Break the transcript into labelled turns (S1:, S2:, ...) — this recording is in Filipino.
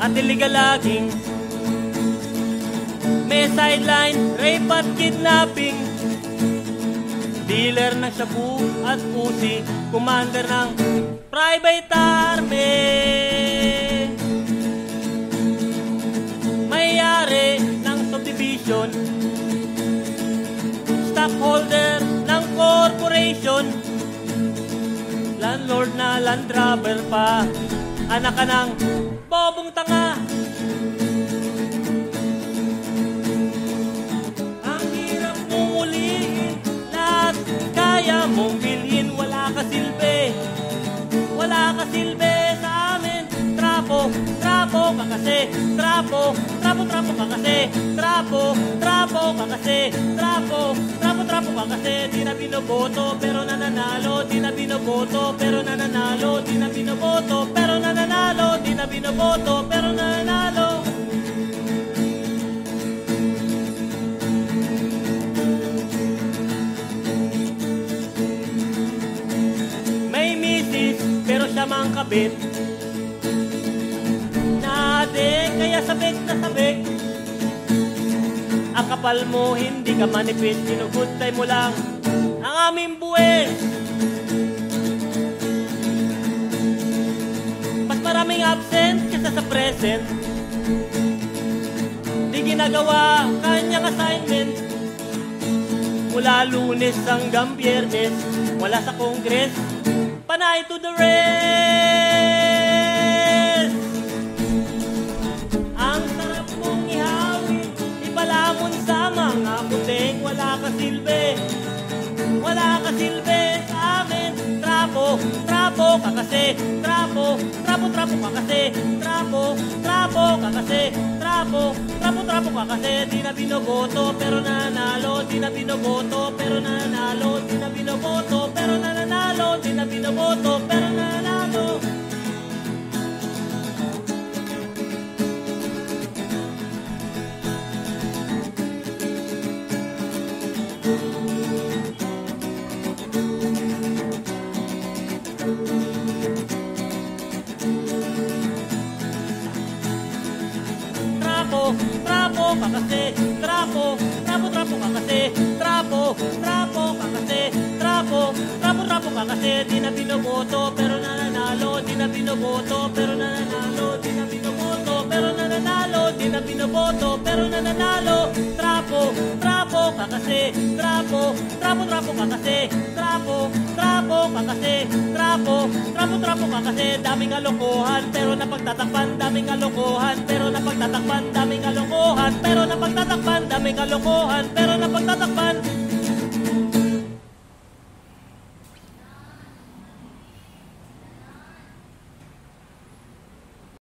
S1: at illegal logging. May sideline, rape at kidnapping. Dealer ng shabu at pusi, commander ng private army. May-ari ng subdivision, stockholder ng corporation, landlord na land grabber pa, anak ka ng bobong tanga. Ang hirap mong ulihin, lahat kaya mong bilhin, wala ka silbi, wala ka silbi sa amin. Trapo, trapo ka kasi, trapo, trapo, trapo ka kasi, trapo, trapo ka kasi, trapo, trapo, trapo ka kasi. Di na binoboto pero nananalo, di na binoboto pero nananalo, di na binoboto pero nananalo, di na binoboto pero nananalo. May misis pero siya mang kabit, kaya sabik na sabik. Ang kapal mo hindi ka manipis, sinugutay mo lang ang aming buwis. Mas maraming absent kesa sa present, di ginagawa kanyang assignment. Mula Lunes hanggang Biyernes, wala sa Congress, panay to the rest. Palamon sa mga puting, wala ka silbi, wala ka silbi sa amin. Trapo, trapo ka kasi, trapo, trapo, trapo ka kasi, trapo, trapo ka kasi, trapo, trapo, trapo ka kasi. Di na binoboto pero nanalo, di na binoboto pero nanalo, di na binoboto pero nanalo, di na binoboto pero nanalo. Trapo ka kasi, trapo, trapo, trapo ka kasi, trapo, trapo ka kasi, trapo, trapo, trapo ka kasi. Di na binoboto pero nananalo, di na binoboto pero nananalo, di na binoboto pero nananalo, di na binoboto pero nananalo. Trapo, trapo ka kasi, trapo, trapo, trapo ka kasi, trapo, trapo ka kasi, trapo, trapo, trapo ka kasi. Daming kalokohan pero napagtatakpan, daming kalokohan pero napagtatakpan, daming kalokohan pero napagtatakpan, daming kalokohan pero napagtatakpan.